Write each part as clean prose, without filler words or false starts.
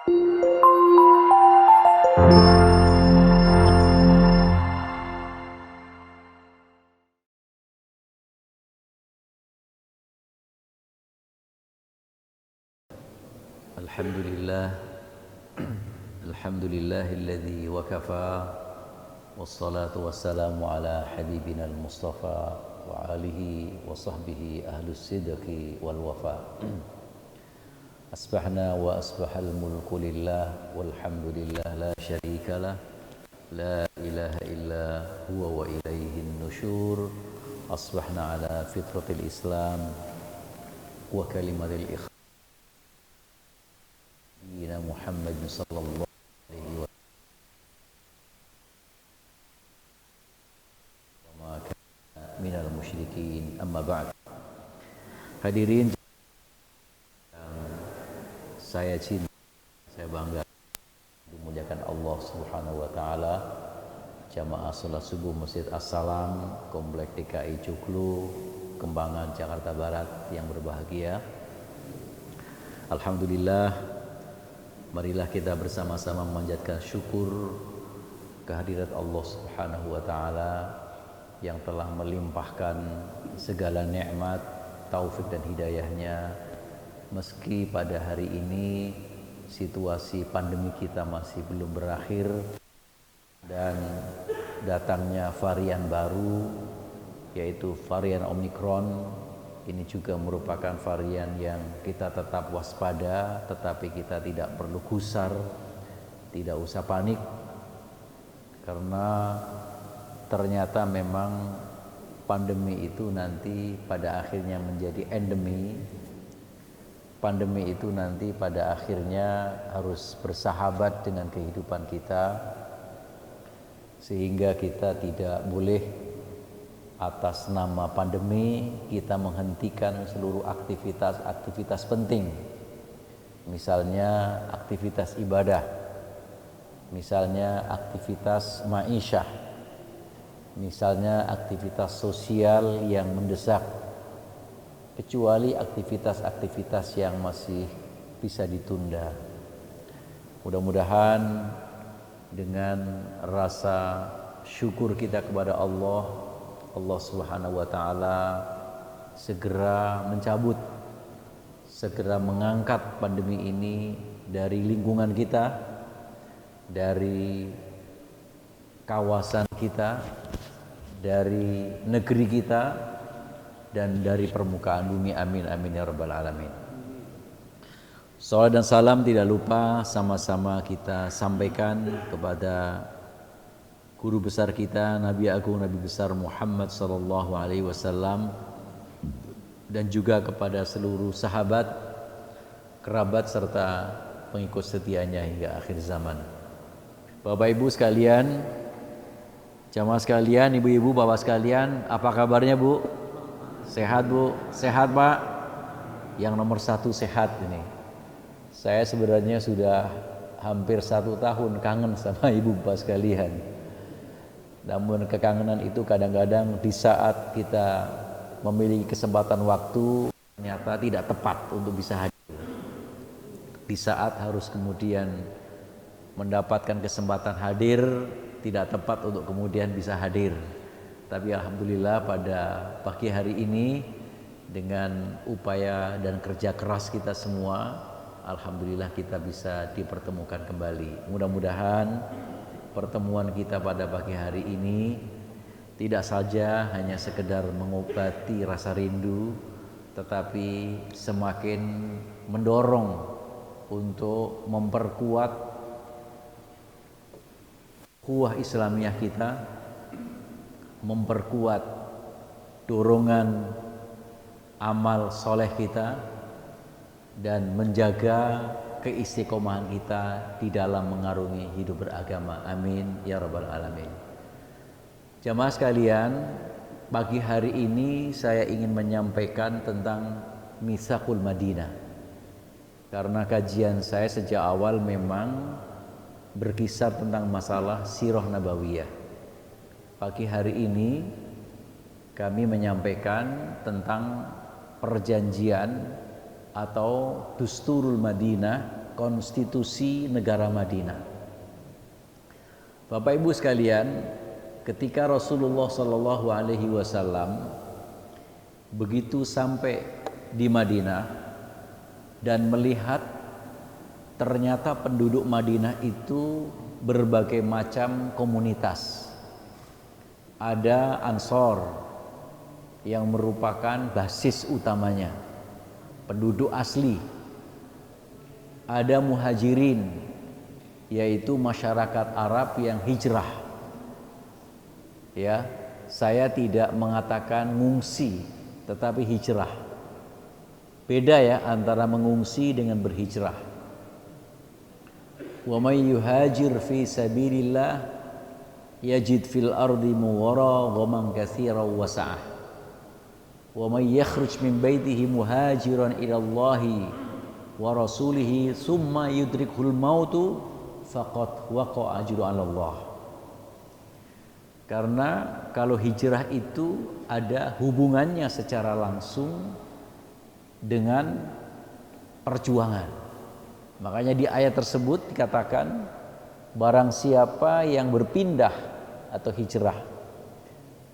Alhamdulillah, alhamdulillahilladzi wa kafa, wassalatu wassalamu ala habibina al-mustafa wa alihi wa sahbihi ahlus sidqi wal wafa. Asbahna wa asbahal mulku lillah walhamdulillah la syarika lah, la ilaha illa huwa wa ilaihin nusyur. Asbahna ala fitratil islam wa kalimatil ikhlas Muhammad sallallahu alaihi wa sallam minal musyrikin, amma ba'd. Hadirin yang saya cinta, saya bangga memuliakan Allah Subhanahu wa taala, jamaah salat subuh Masjid As-Salam Komplek DKI Cuklu, Kembangan, Jakarta Barat yang berbahagia. Alhamdulillah, marilah kita bersama-sama memanjatkan syukur kehadirat Allah Subhanahu wa taala yang telah melimpahkan segala nikmat, taufik dan hidayahnya, meski pada hari ini situasi pandemi kita masih belum berakhir dan datangnya varian baru yaitu varian Omikron. Ini juga merupakan varian yang kita tetap waspada, tetapi kita tidak perlu gusar, tidak usah panik, karena ternyata memang pandemi itu nanti pada akhirnya menjadi endemi. Pandemi itu nanti pada akhirnya harus bersahabat dengan kehidupan kita, sehingga kita tidak boleh atas nama pandemi kita menghentikan seluruh aktivitas penting, misalnya aktivitas ibadah, misalnya aktivitas ma'isyah, misalnya aktivitas sosial yang mendesak, kecuali aktivitas-aktivitas yang masih bisa ditunda. Mudah-mudahan dengan rasa syukur kita kepada Allah Subhanahu wa taala segera mencabut, segera mengangkat pandemi ini dari lingkungan kita, dari kawasan kita, dari negeri kita, dan dari permukaan bumi. Amin amin ya rabbal alamin. Salawat dan salam tidak lupa sama-sama kita sampaikan kepada guru besar kita, Nabi Agung, Nabi besar Muhammad sallallahu alaihi wasallam, dan juga kepada seluruh sahabat, kerabat serta pengikut setianya hingga akhir zaman. Bapak Ibu sekalian, jamaah sekalian, ibu-ibu, bapak sekalian, apa kabarnya Bu? Sehat Bu? Sehat Pak? Yang nomor satu sehat ini. Saya sebenarnya sudah hampir 1 tahun kangen sama ibu bapak sekalian. Namun kekangenan itu kadang-kadang di saat kita memiliki kesempatan waktu ternyata tidak tepat untuk bisa hadir. Di saat harus kemudian mendapatkan kesempatan hadir, tidak tepat untuk kemudian bisa hadir. Tapi alhamdulillah pada pagi hari ini dengan upaya dan kerja keras kita semua, alhamdulillah kita bisa dipertemukan kembali. Mudah-mudahan pertemuan kita pada pagi hari ini tidak saja hanya sekedar mengobati rasa rindu, tetapi semakin mendorong untuk memperkuat ukhuwah Islamiyah kita, memperkuat dorongan amal soleh kita, dan menjaga keistiqomahan kita di dalam mengarungi hidup beragama. Amin ya rabbal alamin. Jamaah sekalian, pagi hari ini saya ingin menyampaikan tentang Mitsaqul Madinah. Karena kajian saya sejak awal memang berkisar tentang masalah sirah nabawiyah. Pagi hari ini kami menyampaikan tentang perjanjian atau Dusturul Madinah konstitusi negara Madinah. Bapak Ibu sekalian, ketika Rasulullah Shallallahu Alaihi Wasallam begitu sampai di Madinah dan melihat ternyata penduduk Madinah itu berbagai macam komunitas. Ada Ansor yang merupakan basis utamanya, penduduk asli. Ada Muhajirin, yaitu masyarakat Arab yang hijrah. Ya, saya tidak mengatakan ngungsi, tetapi hijrah. Beda ya antara mengungsi dengan berhijrah. Wa may yuhajir fi sabilillah yajid fil ardi mugharaman katsiran wa sa'ah. Wa may yakhruj min baitihi muhajiran ila Allahi wa rasulihi summa yudrikhul mautu faqad waqa'a ajru 'ala Allah. Karena kalau hijrah itu ada hubungannya secara langsung dengan perjuangan. Makanya di ayat tersebut dikatakan barang siapa yang berpindah atau hijrah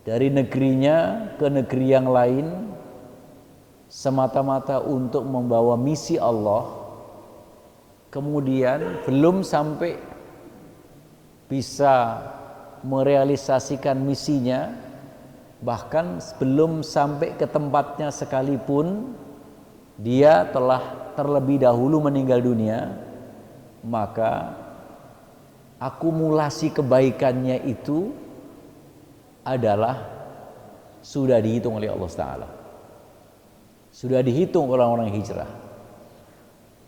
dari negerinya ke negeri yang lain semata-mata untuk membawa misi Allah, kemudian belum sampai bisa merealisasikan misinya, bahkan belum sampai ke tempatnya sekalipun dia telah terlebih dahulu meninggal dunia, maka akumulasi kebaikannya itu adalah sudah dihitung oleh Allah Ta'ala, sudah dihitung orang-orang hijrah.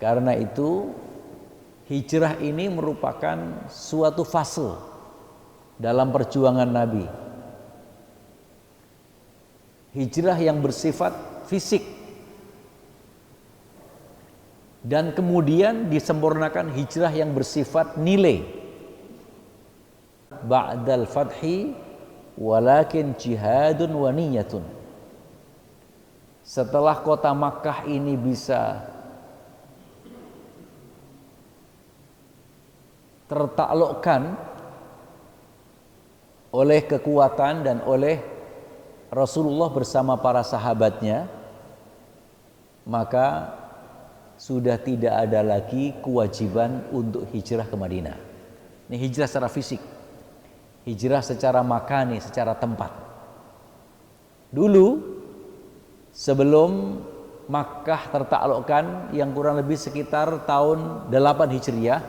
Karena itu hijrah ini merupakan suatu fase dalam perjuangan Nabi. Hijrah yang bersifat fisik dan kemudian disempurnakan hijrah yang bersifat nilai. Ba'dal fathi walakin jihadun wa niyatun. Setelah kota Makkah ini bisa tertaklukkan oleh kekuatan dan oleh Rasulullah bersama para sahabatnya, maka sudah tidak ada lagi kewajiban untuk hijrah ke Madinah. Ini hijrah secara fisik, hijrah secara makani, secara tempat. Dulu sebelum Makkah tertaklukkan yang kurang lebih sekitar tahun 8 Hijriah,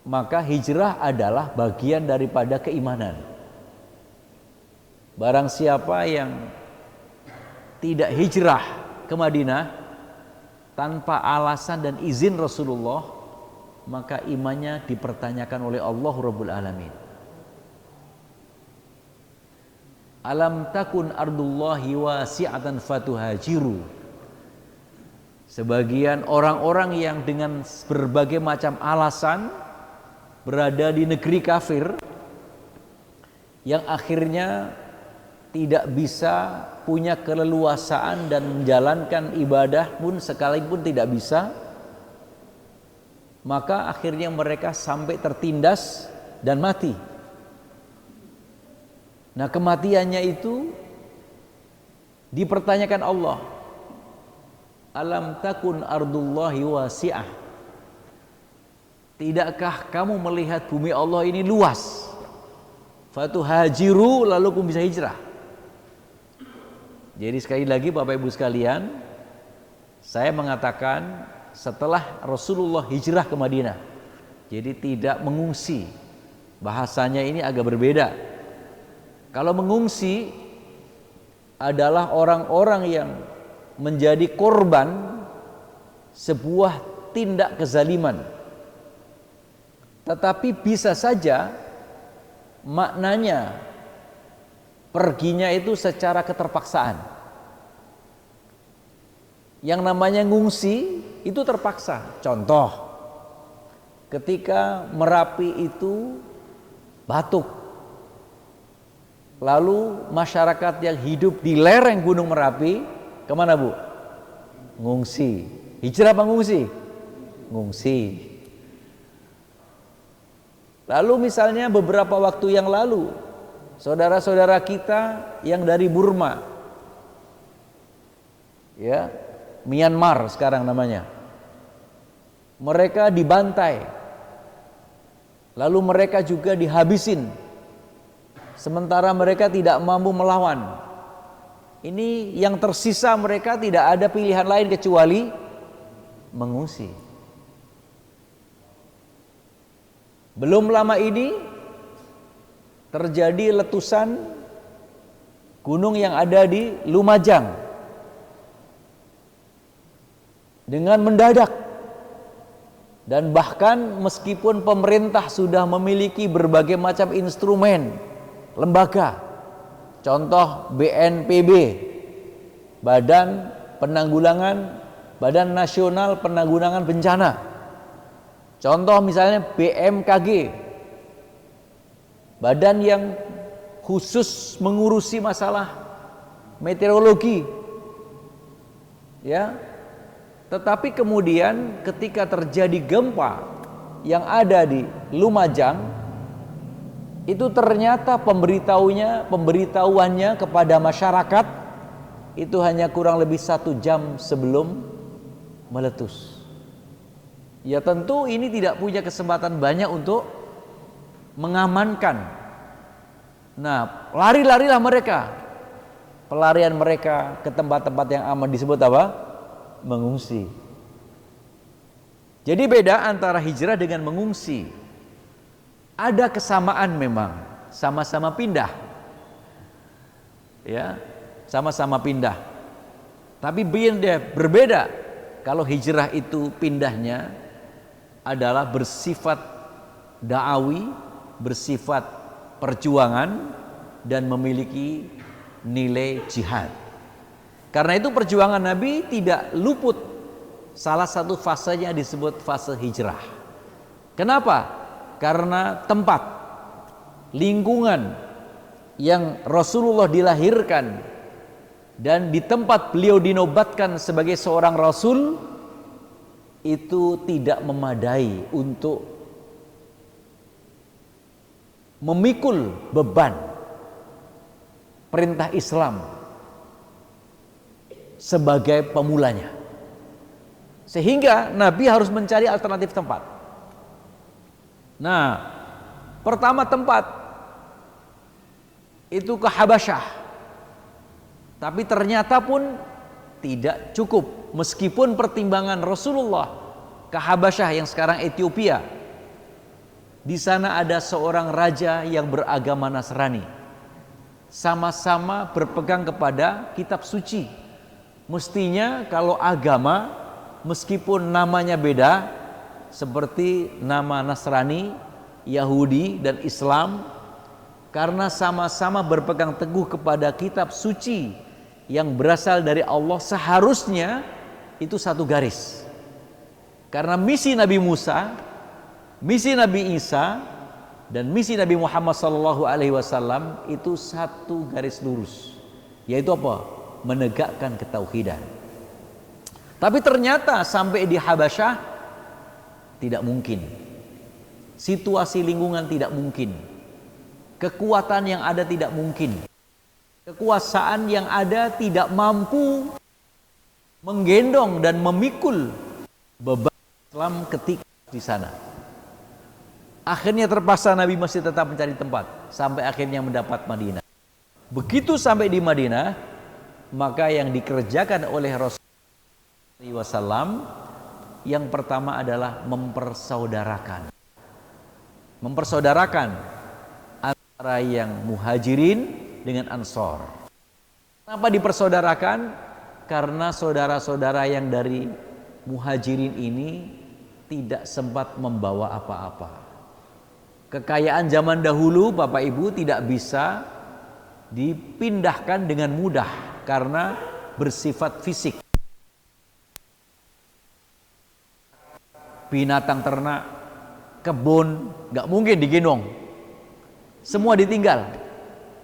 maka hijrah adalah bagian daripada keimanan. Barang siapa yang tidak hijrah ke Madinah tanpa alasan dan izin Rasulullah, maka imannya dipertanyakan oleh Allah Rabbul Alamin. Alam takun ardullahi wasi'atan fatuhajiru. Sebagian orang-orang yang dengan berbagai macam alasan berada di negeri kafir yang akhirnya tidak bisa punya keleluasaan dan menjalankan ibadah pun sekalipun tidak bisa, maka akhirnya mereka sampai tertindas dan mati. Nah, kematiannya itu dipertanyakan Allah. Alam takun ardullahi wasi'ah. Tidakkah kamu melihat bumi Allah ini luas? Fatuhajiru, lalu kamu bisa hijrah. Jadi sekali lagi Bapak Ibu sekalian, saya mengatakan setelah Rasulullah hijrah ke Madinah, jadi tidak mengungsi. Bahasanya ini agak berbeda. Kalau mengungsi adalah orang-orang yang menjadi korban sebuah tindak kezaliman. Tetapi bisa saja maknanya perginya itu secara keterpaksaan. Yang namanya ngungsi itu terpaksa. Contoh, ketika Merapi itu batuk, lalu masyarakat yang hidup di lereng Gunung Merapi kemana Bu? Ngungsi. Hijrah apa ngungsi? ngungsi. Lalu misalnya beberapa waktu yang lalu, saudara-saudara kita yang dari Burma, ya, Myanmar sekarang namanya, mereka dibantai, lalu mereka juga dihabisin, sementara mereka tidak mampu melawan. Ini yang tersisa, mereka tidak ada pilihan lain kecuali mengungsi. Belum lama ini terjadi letusan gunung yang ada di Lumajang dengan mendadak, dan bahkan meskipun pemerintah sudah memiliki berbagai macam instrumen, lembaga, contoh BNPB, Badan Nasional Penanggulangan Bencana, contoh misalnya BMKG, badan yang khusus mengurusi masalah meteorologi, ya. Tetapi kemudian ketika terjadi gempa yang ada di Lumajang, itu ternyata pemberitahuannya kepada masyarakat itu hanya kurang lebih 1 jam sebelum meletus. Ya tentu ini tidak punya kesempatan banyak untuk mengamankan. Nah, larilah mereka. Pelarian mereka ke tempat-tempat yang aman disebut apa? Mengungsi. Jadi beda antara hijrah dengan mengungsi. Ada kesamaan memang, sama-sama pindah. Ya, sama-sama pindah. Tapi berbeda. Kalau hijrah itu pindahnya adalah bersifat da'awi, bersifat perjuangan, dan memiliki nilai jihad. Karena itu perjuangan Nabi tidak luput salah satu fasenya disebut fase hijrah. Kenapa? Karena tempat, lingkungan yang Rasulullah dilahirkan dan di tempat beliau dinobatkan sebagai seorang Rasul itu tidak memadai untuk memikul beban perintah Islam sebagai pemulanya, sehingga Nabi harus mencari alternatif tempat. Nah, pertama tempat itu ke Habasyah, tapi ternyata pun tidak cukup, meskipun pertimbangan Rasulullah ke Habasyah yang sekarang Ethiopia. Di sana ada seorang raja yang beragama Nasrani, sama-sama berpegang kepada kitab suci. Mestinya kalau agama, meskipun namanya beda, seperti nama Nasrani, Yahudi, dan Islam, karena sama-sama berpegang teguh kepada kitab suci yang berasal dari Allah, seharusnya itu satu garis. Karena misi Nabi Musa, misi Nabi Isa, dan misi Nabi Muhammad SAW itu satu garis lurus, yaitu apa? Menegakkan ketauhidan. Tapi ternyata sampai di Habasyah tidak mungkin. Situasi lingkungan tidak mungkin. Kekuatan yang ada tidak mungkin. Kekuasaan yang ada tidak mampu menggendong dan memikul beban Islam ketika di sana. Akhirnya terpaksa Nabi masih tetap mencari tempat sampai akhirnya mendapat Madinah. Begitu sampai di Madinah, maka yang dikerjakan oleh Rasulullah SAW yang pertama adalah mempersaudarakan antara yang muhajirin dengan ansor. Kenapa dipersaudarakan? Karena saudara-saudara yang dari muhajirin ini tidak sempat membawa apa-apa. Kekayaan zaman dahulu Bapak Ibu tidak bisa dipindahkan dengan mudah karena bersifat fisik. Binatang ternak, kebun, gak mungkin digendong. Semua ditinggal.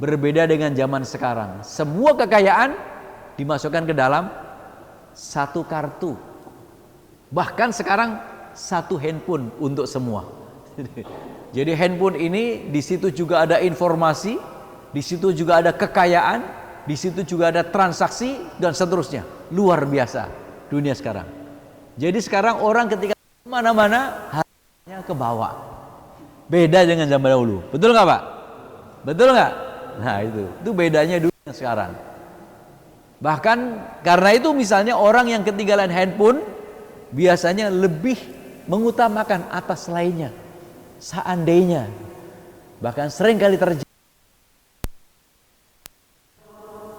Berbeda dengan zaman sekarang. Semua kekayaan dimasukkan ke dalam satu kartu. Bahkan sekarang satu handphone untuk semua. Jadi handphone ini di situ juga ada informasi, di situ juga ada kekayaan, di situ juga ada transaksi dan seterusnya. Luar biasa dunia sekarang. Jadi sekarang orang ketika mana-mana hatinya ke bawah. Beda dengan zaman dahulu. Betul nggak Pak? Betul nggak? Nah itu bedanya dunia sekarang. Bahkan karena itu misalnya orang yang ketinggalan handphone biasanya lebih mengutamakan atas lainnya. Seandainya, bahkan sering kali terjadi,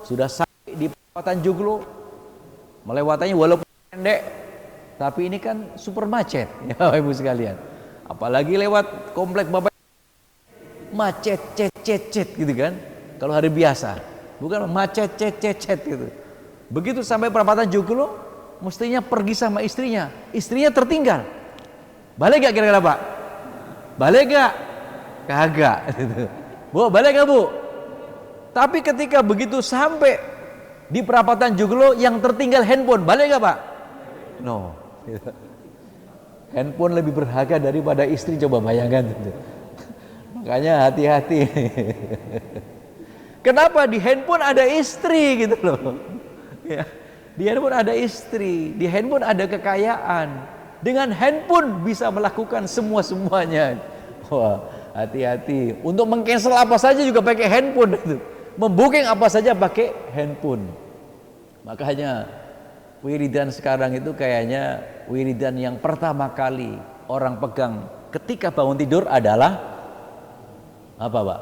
sudah sampai di perempatan Joglo, melewatinya walaupun pendek, tapi ini kan super macet ya Bapak Ibu sekalian. Apalagi lewat komplek Bapak, macet cet gitu kan. Kalau hari biasa, bukan macet cet gitu. Begitu sampai perempatan Joglo, mestinya pergi sama istrinya tertinggal. Balik gak kira-kira Pak? Balik gak? Kagak. Bu, balik gak Bu? Tapi ketika begitu sampai di perapatan Joglo yang tertinggal handphone, balik gak Pak? No. Handphone lebih berharga daripada istri, coba bayangkan. Makanya hati-hati. Kenapa di handphone ada istri gitu loh? Ya. Di handphone ada istri, di handphone ada kekayaan. Dengan handphone bisa melakukan semuanya. Wah, hati-hati. Untuk meng-cancel apa saja juga pakai handphone itu. Membooking apa saja pakai handphone. Makanya wiridan sekarang itu kayaknya wiridan yang pertama kali orang pegang ketika bangun tidur adalah apa Pak?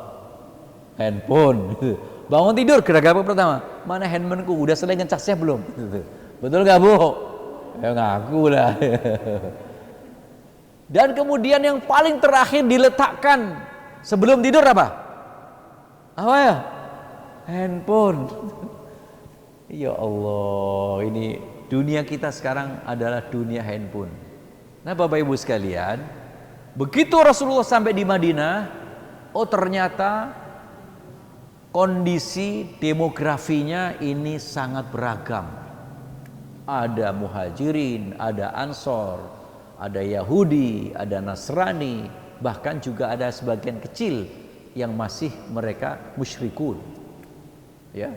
Handphone. Bangun tidur gerak-gerak pertama, mana handphoneku? Udah selesai ngecasnya belum? Betul nggak Bu? Ya ngaku lah. Dan kemudian yang paling terakhir diletakkan sebelum tidur apa? Apa ya? Handphone. Ya Allah, ini dunia kita sekarang adalah dunia handphone. Nah Bapak Ibu sekalian, begitu Rasulullah sampai di Madinah, oh ternyata kondisi demografinya ini sangat beragam. Ada muhajirin, ada ansor, ada Yahudi, ada Nasrani, bahkan juga ada sebagian kecil yang masih mereka musyrikun. Ya.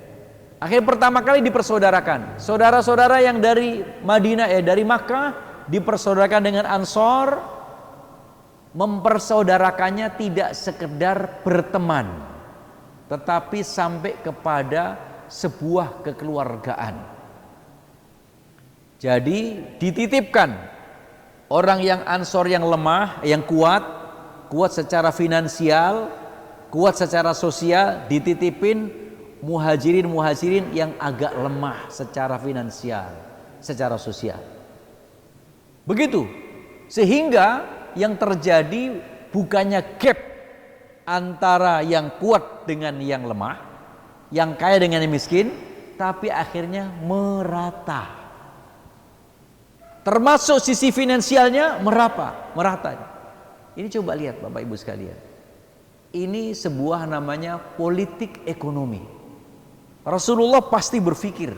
Akhir pertama kali dipersaudarakan. Saudara-saudara yang dari Madinah dari Makkah dipersaudarakan dengan Ansor, mempersaudarakannya tidak sekedar berteman, tetapi sampai kepada sebuah kekeluargaan. Jadi dititipkan orang yang Ansor yang lemah, yang kuat secara finansial, kuat secara sosial, dititipin muhajirin yang agak lemah secara finansial, secara sosial. Begitu. Sehingga yang terjadi bukannya gap antara yang kuat dengan yang lemah, yang kaya dengan yang miskin, tapi akhirnya merata. Termasuk sisi finansialnya merata. Ini coba lihat Bapak Ibu sekalian. Ini sebuah namanya politik ekonomi. Rasulullah pasti berpikir,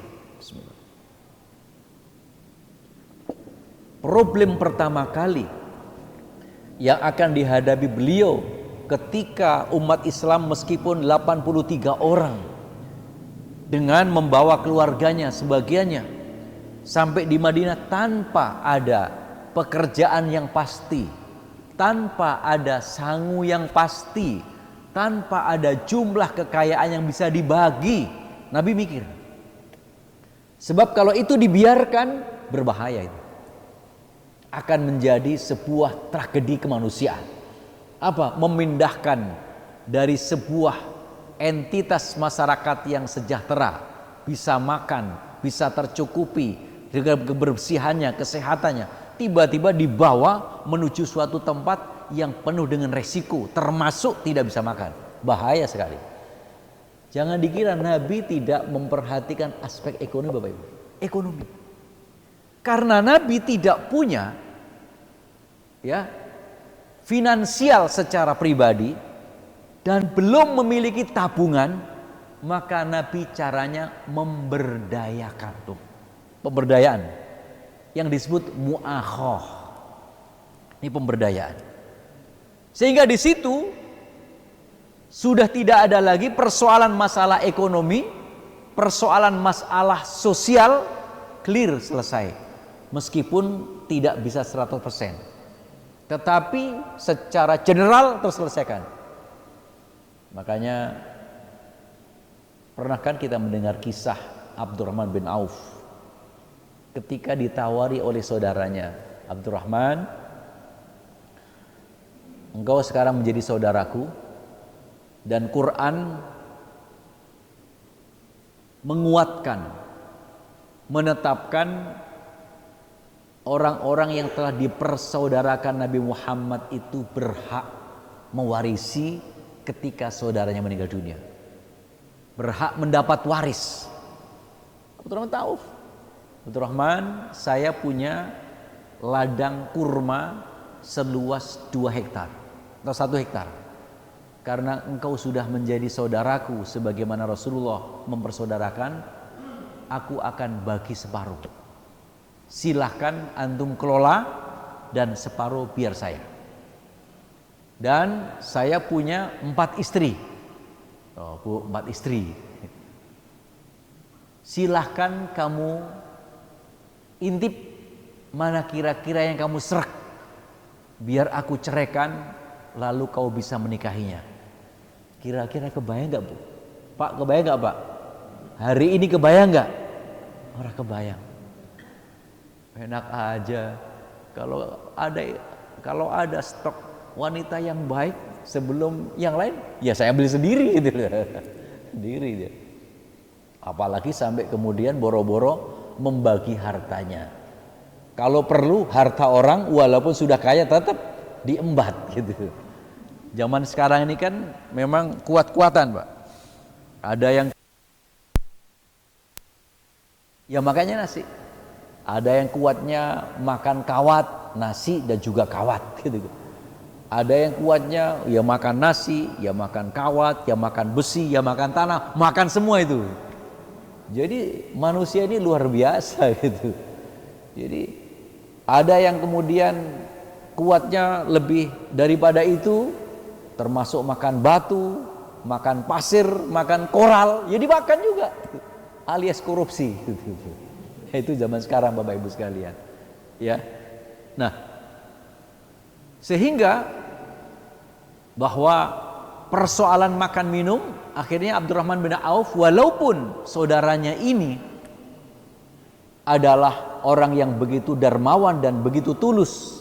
problem pertama kali yang akan dihadapi beliau ketika umat Islam meskipun 83 orang dengan membawa keluarganya sebagiannya sampai di Madinah tanpa ada pekerjaan yang pasti, tanpa ada sangu yang pasti, tanpa ada jumlah kekayaan yang bisa dibagi. Nabi mikir, sebab kalau itu dibiarkan berbahaya, itu akan menjadi sebuah tragedi kemanusiaan. Apa? Memindahkan dari sebuah entitas masyarakat yang sejahtera, bisa makan, bisa tercukupi dengan kebersihannya, kesehatannya, tiba-tiba dibawa menuju suatu tempat yang penuh dengan resiko, termasuk tidak bisa makan. Bahaya sekali. Jangan dikira Nabi tidak memperhatikan aspek ekonomi Bapak Ibu. Ekonomi. Karena Nabi tidak punya finansial secara pribadi dan belum memiliki tabungan, maka Nabi caranya memberdayakan. Pemberdayaan yang disebut mu'akhoh. Ini pemberdayaan. Sehingga di situ sudah tidak ada lagi persoalan masalah ekonomi, persoalan masalah sosial, clear, selesai. Meskipun tidak bisa 100%. Tetapi secara general terselesaikan. Makanya pernah kan kita mendengar kisah Abdurrahman bin Auf ketika ditawari oleh saudaranya, Abdurrahman, engkau sekarang menjadi saudaraku dan Quran menguatkan, menetapkan orang-orang yang telah dipersaudarakan Nabi Muhammad itu berhak mewarisi ketika saudaranya meninggal dunia. Berhak mendapat waris. Abdurrahman tahu, Abdurrahman, saya punya ladang kurma seluas 2 hektar atau 1 hektar. Karena engkau sudah menjadi saudaraku sebagaimana Rasulullah mempersaudarakan, aku akan bagi separuh. Silahkan antum kelola dan separuh biar saya. Dan saya punya 4 istri. Oh, Bu, 4 istri. Silahkan kamu intip mana kira-kira yang kamu serak, biar aku ceraikan, lalu kau bisa menikahinya. Kira-kira kebayang gak, Bu? Pak, kebayang gak, Pak? Hari ini kebayang gak? Orang kebayang. Enak aja kalau ada stok wanita yang baik sebelum yang lain, ya saya beli sendiri gitu. Sendiri dia. Apalagi sampai kemudian boro-boro membagi hartanya. Kalau perlu harta orang walaupun sudah kaya tetap diembat gitu. Zaman sekarang ini kan memang kuat-kuatan, Pak. Ada yang ya makanya nasi. Ada yang kuatnya makan kawat, nasi dan juga kawat gitu. Ada yang kuatnya ya makan nasi, ya makan kawat, ya makan besi, ya makan tanah, makan semua itu. Jadi manusia ini luar biasa gitu. Jadi ada yang kemudian kuatnya lebih daripada itu, termasuk makan batu, makan pasir, makan koral, ya dimakan juga, alias korupsi gitu. Itu zaman sekarang Bapak Ibu sekalian. Ya. Nah, sehingga bahwa persoalan makan minum akhirnya Abdurrahman bin Auf walaupun saudaranya ini adalah orang yang begitu dermawan dan begitu tulus,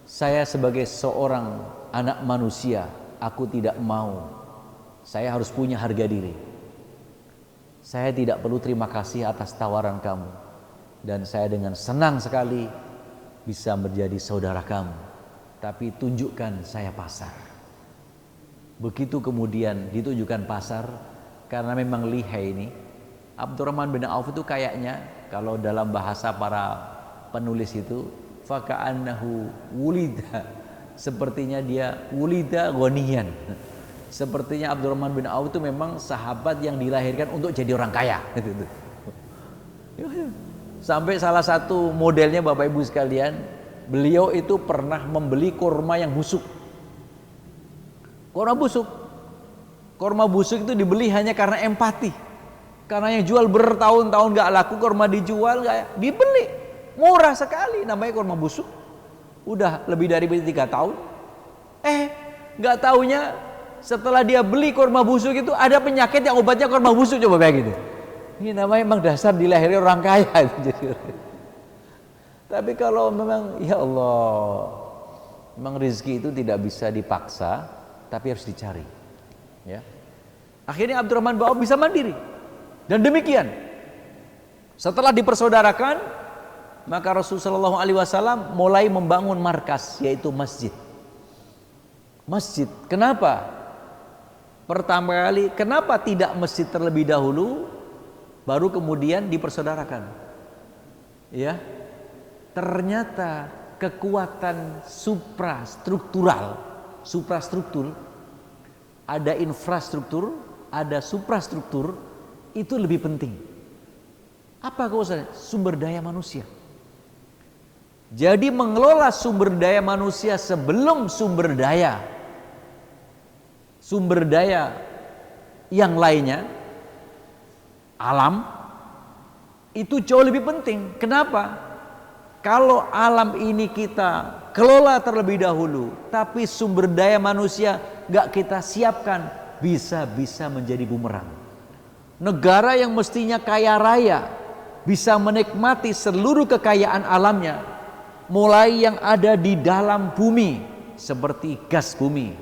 saya sebagai seorang anak manusia, aku tidak mau. Saya harus punya harga diri. Saya tidak perlu terima kasih atas tawaran kamu. Dan saya dengan senang sekali bisa menjadi saudara kamu. Tapi tunjukkan saya pasar. Begitu kemudian ditunjukkan pasar, karena memang lihai ini, Abdurrahman bin Auf itu kayaknya, kalau dalam bahasa para penulis itu, faka'annahu wulida, sepertinya dia wulida ghaniyan. Sepertinya Abdurrahman bin Auf itu memang sahabat yang dilahirkan untuk jadi orang kaya. Sampai salah satu modelnya Bapak Ibu sekalian, beliau itu pernah membeli kurma yang busuk. Kurma busuk. Kurma busuk itu dibeli hanya karena empati. Karena yang jual bertahun-tahun gak laku, kurma dijual gak dibeli. Murah sekali, namanya kurma busuk. Udah lebih dari 3 tahun. Gak taunya setelah dia beli kurma busuk itu ada penyakit yang obatnya kurma busuk, coba kayak gitu. Ini namanya memang dasar dilahirkan orang kaya. Tapi kalau memang ya Allah, memang rezeki itu tidak bisa dipaksa, tapi harus dicari. Ya. Akhirnya Abdurrahman bin Auf bisa mandiri. Dan demikian, setelah dipersaudarakan, maka Rasulullah SAW mulai membangun markas, yaitu masjid. Masjid, kenapa? Pertama kali, kenapa tidak masjid terlebih dahulu, baru kemudian dipersaudarakan? Ya, ternyata kekuatan suprastruktur, ada infrastruktur, ada suprastruktur, itu lebih penting. Apa kekuatan? Sumber daya manusia. Jadi mengelola sumber daya manusia sebelum sumber daya yang lainnya, alam, itu jauh lebih penting. Kenapa? Kalau alam ini kita kelola terlebih dahulu, tapi sumber daya manusia gak kita siapkan, bisa menjadi bumerang. Negara yang mestinya kaya raya bisa menikmati seluruh kekayaan alamnya, mulai yang ada di dalam bumi seperti gas bumi,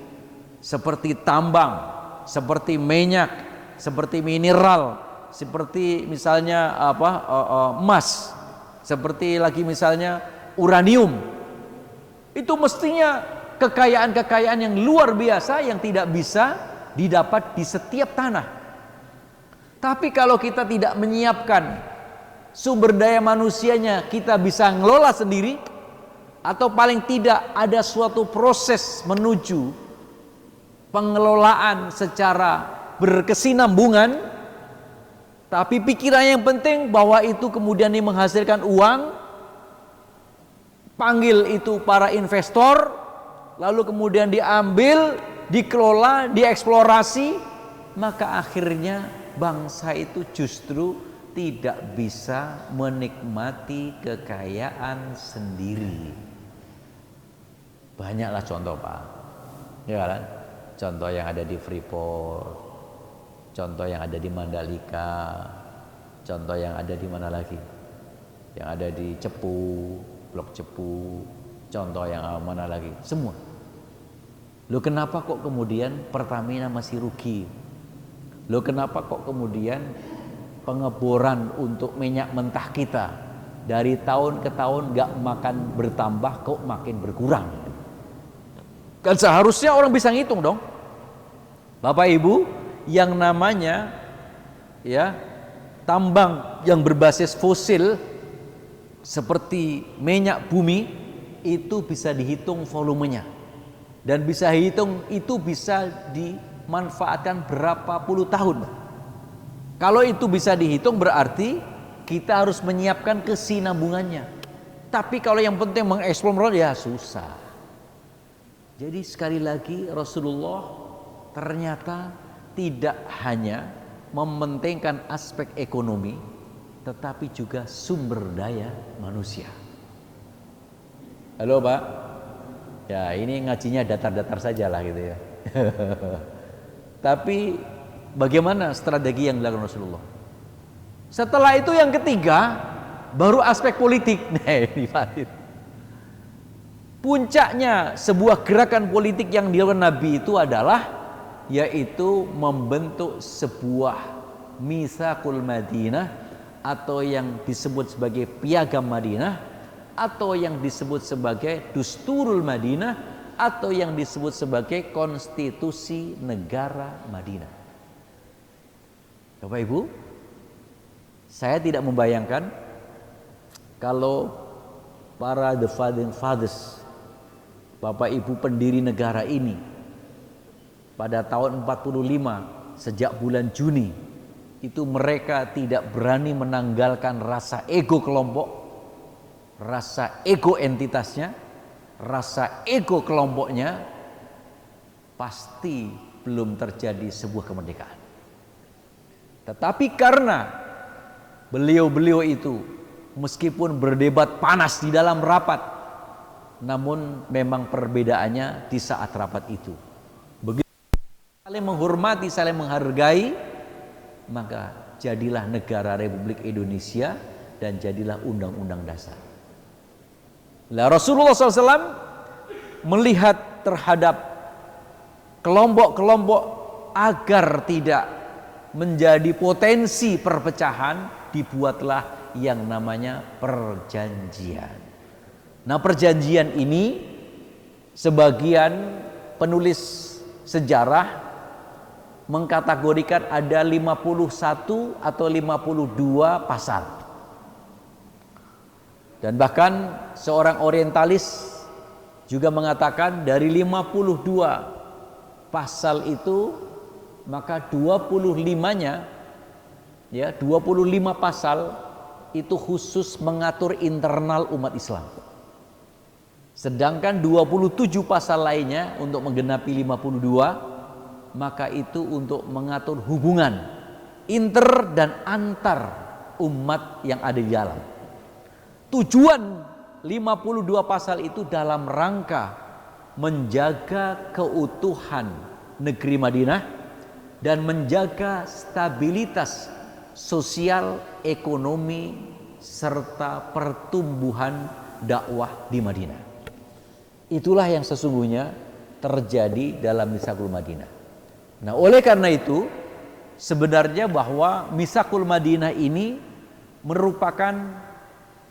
seperti tambang, seperti minyak, seperti mineral, seperti misalnya emas, seperti lagi misalnya uranium. Itu mestinya kekayaan-kekayaan yang luar biasa yang tidak bisa didapat di setiap tanah. Tapi kalau kita tidak menyiapkan sumber daya manusianya, kita bisa ngelola sendiri, atau paling tidak ada suatu proses menuju pengelolaan secara berkesinambungan, tapi pikiran yang penting bahwa itu kemudian ini menghasilkan uang, panggil itu para investor, lalu kemudian diambil, dikelola, dieksplorasi, maka akhirnya bangsa itu justru tidak bisa menikmati kekayaan sendiri. Banyaklah contoh, Pak, ya kan? Contoh yang ada di Freeport, contoh yang ada di Mandalika, contoh yang ada di mana lagi? Yang ada di Cepu, Blok Cepu, contoh yang mana lagi? Semua. Loh, kenapa kok kemudian Pertamina masih rugi? Loh, kenapa kok kemudian pengeboran untuk minyak mentah kita dari tahun ke tahun gak makan bertambah, kok makin berkurang? Kan seharusnya orang bisa ngitung dong. Bapak Ibu, yang namanya tambang yang berbasis fosil seperti minyak bumi itu bisa dihitung volumenya, dan bisa dihitung itu bisa dimanfaatkan berapa puluh tahun. Kalau itu bisa dihitung berarti kita harus menyiapkan kesinambungannya. Tapi kalau yang penting mengeksplor, ya susah. Jadi sekali lagi Rasulullah ternyata tidak hanya mementingkan aspek ekonomi, tetapi juga sumber daya manusia. Halo Pak, ya ini ngajinya datar-datar saja lah gitu ya. Tapi bagaimana strategi yang dilakukan Rasulullah? Setelah itu yang ketiga, baru aspek politik. Nah ini Farid. Puncaknya sebuah gerakan politik yang dilakukan Nabi itu adalah yaitu membentuk sebuah Mitsaqul Madinah, atau yang disebut sebagai Piagam Madinah, atau yang disebut sebagai Dusturul Madinah, atau yang disebut sebagai Konstitusi Negara Madinah. Bapak Ibu, saya tidak membayangkan kalau para the founding fathers, Bapak Ibu pendiri negara ini, pada tahun 45 sejak bulan Juni itu mereka tidak berani menanggalkan rasa ego kelompok, rasa ego entitasnya, rasa ego kelompoknya, pasti belum terjadi sebuah kemerdekaan. Tetapi karena beliau-beliau itu meskipun berdebat panas di dalam rapat, namun memang perbedaannya di saat rapat itu. Begitu saling menghormati, saling menghargai, maka jadilah negara Republik Indonesia dan jadilah Undang-Undang Dasar. Lah Rasulullah SAW melihat terhadap kelompok-kelompok agar tidak menjadi potensi perpecahan, dibuatlah yang namanya perjanjian. Nah, perjanjian ini sebagian penulis sejarah mengkategorikan ada 51 atau 52 pasal. Dan bahkan seorang orientalis juga mengatakan dari 52 pasal itu maka 25-nya 25 pasal itu khusus mengatur internal umat Islam. Sedangkan 27 pasal lainnya untuk menggenapi 52, maka itu untuk mengatur hubungan inter dan antar umat yang ada di dalam. Tujuan 52 pasal itu dalam rangka menjaga keutuhan negeri Madinah dan menjaga stabilitas sosial, ekonomi, serta pertumbuhan dakwah di Madinah. Itulah yang sesungguhnya terjadi dalam Mitsaqul Madinah. Nah, oleh karena itu sebenarnya bahwa Mitsaqul Madinah ini merupakan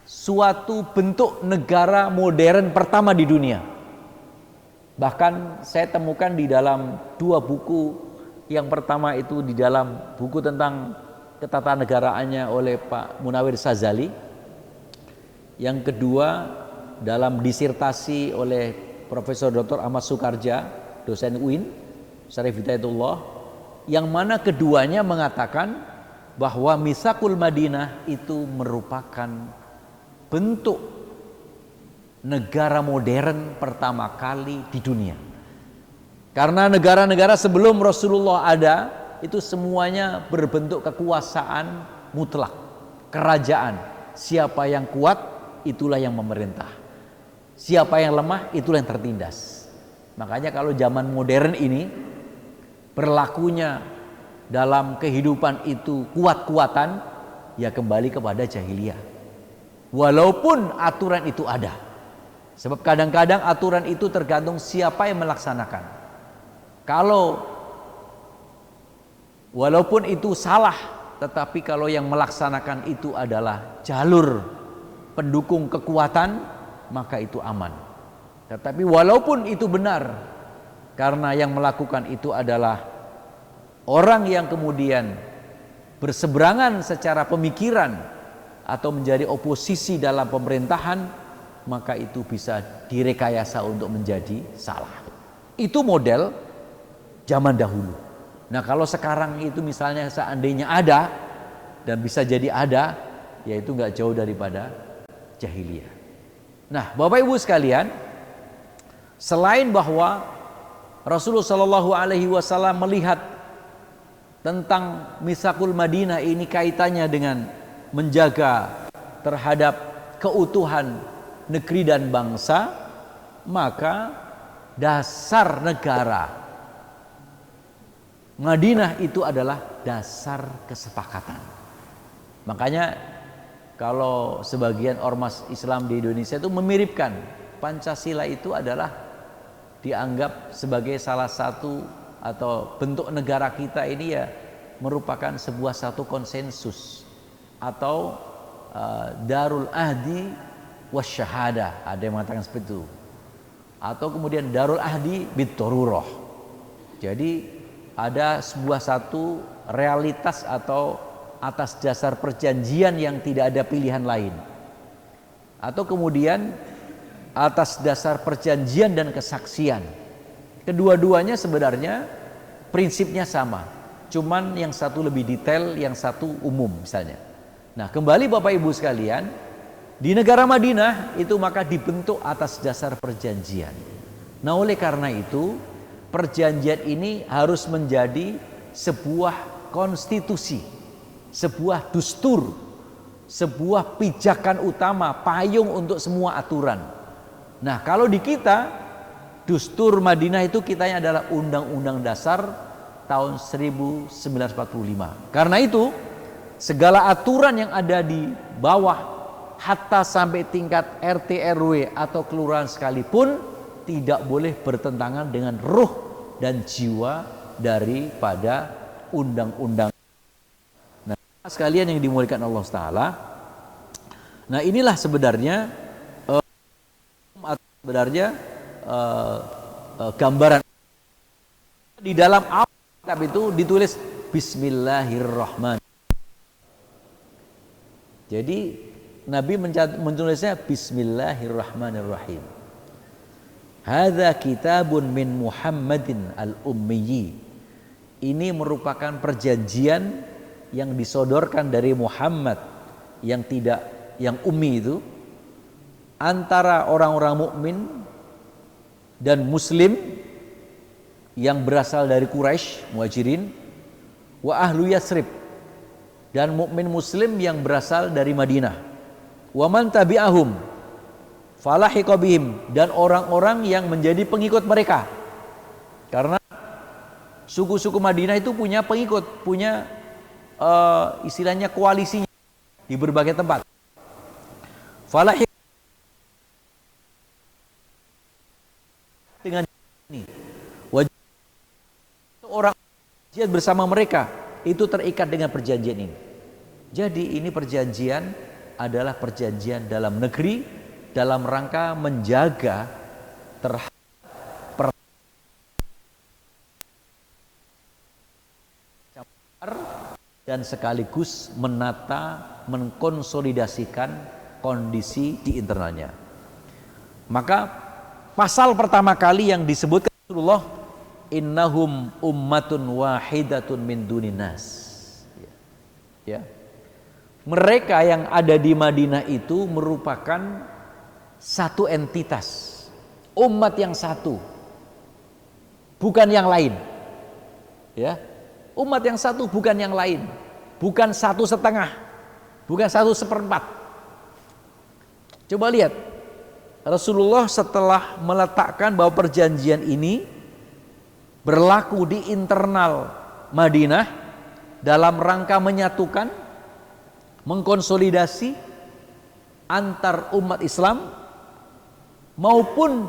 suatu bentuk negara modern pertama di dunia. Bahkan saya temukan di dalam dua buku, yang pertama itu di dalam buku tentang ketatanegaraannya oleh Pak Munawir Sazali, yang kedua dalam disertasi oleh Profesor Dr. Ahmad Sukarja, dosen UIN Syarif Hidayatullah, yang mana keduanya mengatakan bahwa Mitsaqul Madinah itu merupakan bentuk negara modern pertama kali di dunia. Karena negara-negara sebelum Rasulullah ada itu semuanya berbentuk kekuasaan mutlak, kerajaan. Siapa yang kuat itulah yang memerintah, siapa yang lemah itulah yang tertindas. Makanya kalau zaman modern ini berlakunya dalam kehidupan itu kuat-kuatan, ya kembali kepada jahiliyah. Walaupun aturan itu ada, sebab kadang-kadang aturan itu tergantung siapa yang melaksanakan. Kalau walaupun itu salah, tetapi kalau yang melaksanakan itu adalah jalur pendukung kekuatan, maka itu aman. Tetapi walaupun itu benar, karena yang melakukan itu adalah orang yang kemudian berseberangan secara pemikiran atau menjadi oposisi dalam pemerintahan, maka itu bisa direkayasa untuk menjadi salah. Itu model zaman dahulu. Nah, kalau sekarang itu misalnya seandainya ada, dan bisa jadi ada, yaitu nggak jauh daripada jahiliyah. Nah, Bapak Ibu sekalian, selain bahwa Rasulullah Shallallahu Alaihi Wasallam melihat tentang Mitsaqul Madinah ini kaitannya dengan menjaga terhadap keutuhan negeri dan bangsa, maka dasar negara Madinah itu adalah dasar kesepakatan. Makanya kalau sebagian ormas Islam di Indonesia itu memiripkan Pancasila itu adalah dianggap sebagai salah satu atau bentuk negara kita ini ya merupakan sebuah satu konsensus atau darul ahdi wasyahadah, ada yang mengatakan seperti itu, atau kemudian darul ahdi bid-darurah. Jadi ada sebuah satu realitas atau atas dasar perjanjian yang tidak ada pilihan lain, atau kemudian atas dasar perjanjian dan kesaksian. Kedua-duanya sebenarnya prinsipnya sama, cuman yang satu lebih detail, yang satu umum misalnya. Nah, kembali Bapak Ibu sekalian, di negara Madinah itu maka dibentuk atas dasar perjanjian. Nah, oleh karena itu perjanjian ini harus menjadi sebuah konstitusi, sebuah dustur, sebuah pijakan utama, payung untuk semua aturan. Nah, kalau di kita, Dustur Madinah itu kitanya adalah Undang-Undang Dasar tahun 1945. Karena itu, segala aturan yang ada di bawah, hatta sampai tingkat RT RW atau kelurahan sekalipun, tidak boleh bertentangan dengan ruh dan jiwa daripada undang-undang. Nah, sekalian yang dimuliakan Allah Ta'ala, nah inilah sebenarnya gambaran di dalam Alkitab itu ditulis Bismillahirrahmanirrahim. Jadi Nabi menulisnya Bismillahirrahmanirrahim. Hadza kitabun min Muhammadin al-Ummiyyi. Ini merupakan perjanjian yang disodorkan dari Muhammad yang ummi itu, antara orang-orang mukmin dan muslim yang berasal dari Quraisy, Muhajirin, wa ahlu Yasrib, dan mukmin muslim yang berasal dari Madinah, wa man tabi'ahum falahiqa bihim, dan orang-orang yang menjadi pengikut mereka. Karena suku-suku Madinah itu punya pengikut, punya istilahnya koalisinya di berbagai tempat. Falahiqa dengan ini, orang jihad bersama mereka itu terikat dengan perjanjian ini. Jadi ini perjanjian adalah perjanjian dalam negeri dalam rangka menjaga terhadap dan sekaligus menata, mengkonsolidasikan kondisi di internalnya. Maka pasal pertama kali yang disebutkan Rasulullah, innahum ummatun wahidatun min duninas. Ya. Mereka yang ada di Madinah itu merupakan satu entitas, umat yang satu, bukan yang lain. Ya. Umat yang satu bukan yang lain, bukan 1/2, bukan 1/4. Coba lihat, Rasulullah setelah meletakkan bahwa perjanjian ini berlaku di internal Madinah dalam rangka menyatukan, mengkonsolidasi antar umat Islam maupun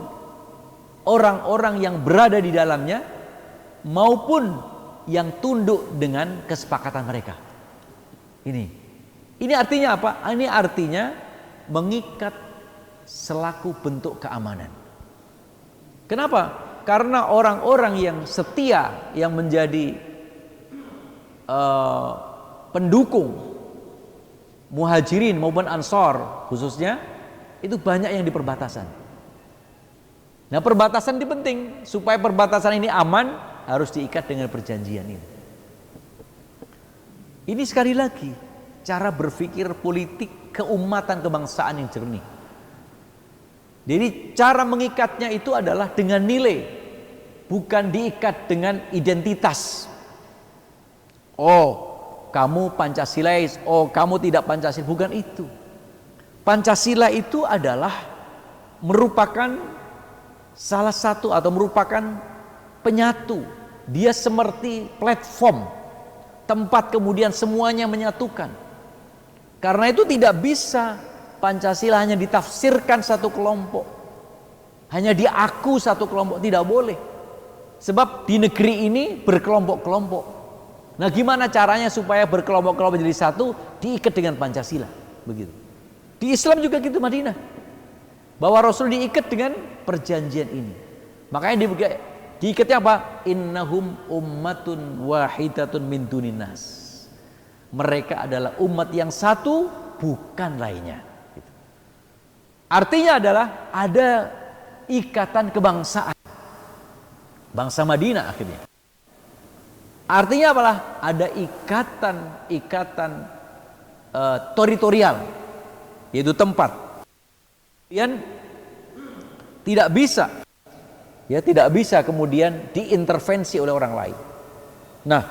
orang-orang yang berada di dalamnya maupun yang tunduk dengan kesepakatan mereka. Ini artinya apa? Ini artinya mengikat selaku bentuk keamanan. Kenapa? Karena orang-orang yang setia, yang menjadi pendukung Muhajirin maupun Ansor khususnya, itu banyak yang di perbatasan. Nah, perbatasan ini penting. Supaya perbatasan ini aman, harus diikat dengan perjanjian ini. Ini sekali lagi cara berpikir politik keumatan kebangsaan yang jernih. Jadi cara mengikatnya itu adalah dengan nilai, bukan diikat dengan identitas. Oh, kamu Pancasilais, oh kamu tidak Pancasila, bukan itu. Pancasila itu adalah merupakan salah satu atau merupakan penyatu. Dia seperti platform, tempat kemudian semuanya menyatukan. Karena itu tidak bisa Pancasila hanya ditafsirkan satu kelompok, hanya diaku satu kelompok, tidak boleh. Sebab di negeri ini berkelompok-kelompok. Nah, gimana caranya supaya berkelompok-kelompok jadi satu? Diikat dengan Pancasila, begitu. Di Islam juga gitu, Madinah, bahwa Rasul diikat dengan perjanjian ini. Makanya diikatnya apa? Innahum ummatun wahidatun min duninas. Mereka adalah umat yang satu, bukan lainnya. Artinya adalah ada ikatan kebangsaan, bangsa Madinah akhirnya. Artinya apalah? Ada ikatan teritorial, yaitu tempat. Kemudian tidak bisa kemudian diintervensi oleh orang lain. Nah,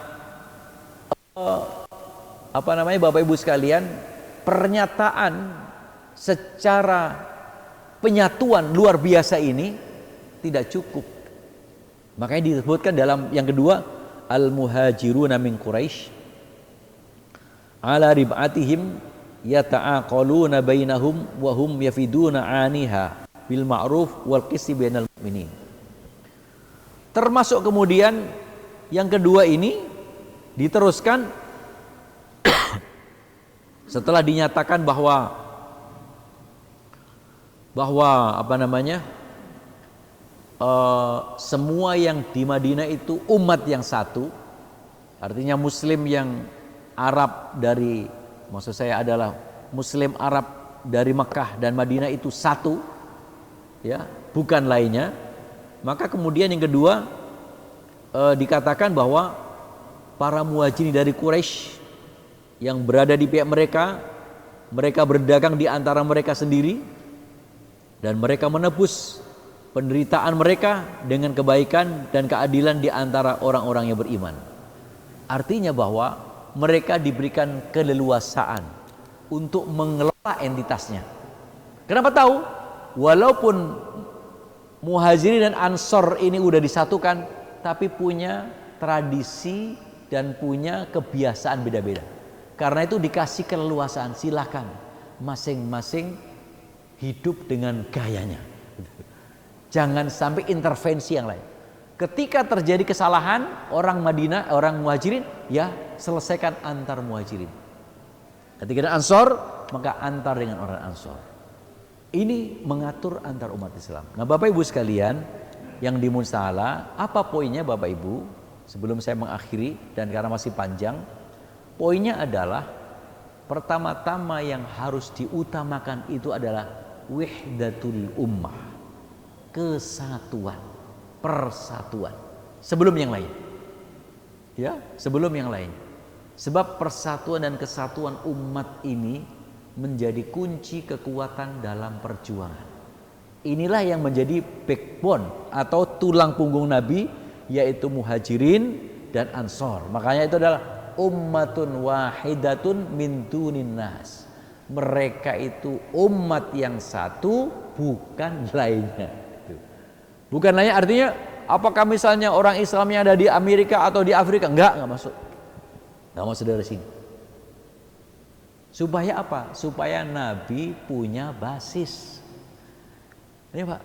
Bapak Ibu sekalian, pernyataan secara penyatuan luar biasa ini tidak cukup. Makanya disebutkan dalam yang kedua, al-muhajiruna min Quraisy ala rib'atihim yata'aqaluna bainahum wa hum yafiduna 'aniha bil ma'ruf wal qisti bainal mu'minin. Termasuk kemudian yang kedua ini diteruskan setelah dinyatakan bahwa semua yang di Madinah itu umat yang satu, artinya Muslim yang Arab dari, maksud saya adalah Muslim Arab dari Mekah dan Madinah itu satu, ya, bukan lainnya. Maka kemudian yang kedua dikatakan bahwa para muhajirin dari Quraisy yang berada di pihak mereka berdagang di antara mereka sendiri, dan mereka menebus penderitaan mereka dengan kebaikan dan keadilan di antara orang-orang yang beriman. Artinya bahwa mereka diberikan keleluasaan untuk mengelola entitasnya. Kenapa tahu? Walaupun Muhajirin dan Ansor ini udah disatukan, tapi punya tradisi dan punya kebiasaan beda-beda. Karena itu dikasih keleluasaan, silakan masing-masing hidup dengan gayanya. Jangan sampai intervensi yang lain. Ketika terjadi kesalahan orang Madinah, orang Muhajirin, ya selesaikan antar Muhajirin. Ketika ada Ansor, maka antar dengan orang Ansor. Ini mengatur antar umat Islam. Nah, Bapak Ibu sekalian yang dimuliakan Allah, apa poinnya Bapak Ibu? Sebelum saya mengakhiri dan karena masih panjang, poinnya adalah pertama-tama yang harus diutamakan itu adalah wahdatul ummah, kesatuan, persatuan sebelum yang lain. Ya, sebelum yang lain. Sebab persatuan dan kesatuan umat ini menjadi kunci kekuatan dalam perjuangan. Inilah yang menjadi backbone atau tulang punggung Nabi, yaitu Muhajirin dan Ansor. Makanya itu adalah ummatun wahidatun min dunin nas. Mereka itu umat yang satu, bukan lainnya. Bukan lainnya artinya apakah misalnya orang Islam yang ada di Amerika atau di Afrika? Enggak masuk. Enggak masuk dari sini. Supaya apa? Supaya Nabi punya basis. Ini Pak.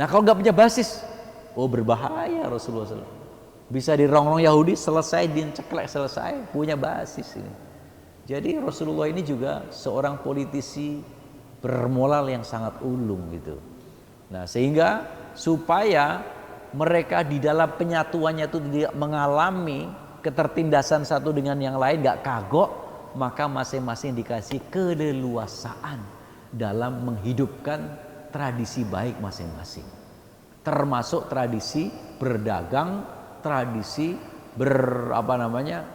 Nah kalau nggak punya basis, oh berbahaya Rasulullah SAW. Bisa dirongrong Yahudi, selesai, diceklek, selesai. Punya basis ini. Jadi Rasulullah ini juga seorang politisi bermoral yang sangat ulung gitu. Nah sehingga supaya mereka di dalam penyatuannya itu tidak mengalami ketertindasan satu dengan yang lain, nggak kagok, maka masing-masing dikasih keleluasaan dalam menghidupkan tradisi baik masing-masing, termasuk tradisi berdagang, tradisi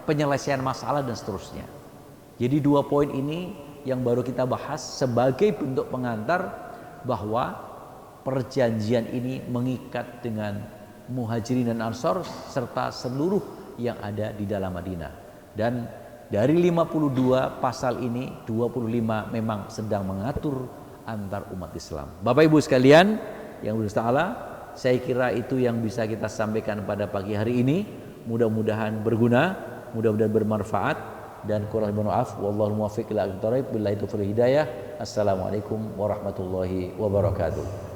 penyelesaian masalah dan seterusnya. Jadi dua poin ini yang baru kita bahas sebagai bentuk pengantar bahwa perjanjian ini mengikat dengan Muhajirin dan Ansor serta seluruh yang ada di dalam Madinah. Dan dari 52 pasal ini 25 memang sedang mengatur antar umat Islam. Bapak Ibu sekalian yang berdoa Allah, saya kira itu yang bisa kita sampaikan pada pagi hari ini. Mudah-mudahan berguna, mudah-mudahan bermanfaat, dan kurang mohon maaf. Wallahu muwaffiq ila aqwamit thoriq. Billahi taufiq hidayah. Assalamualaikum warahmatullahi wabarakatuh.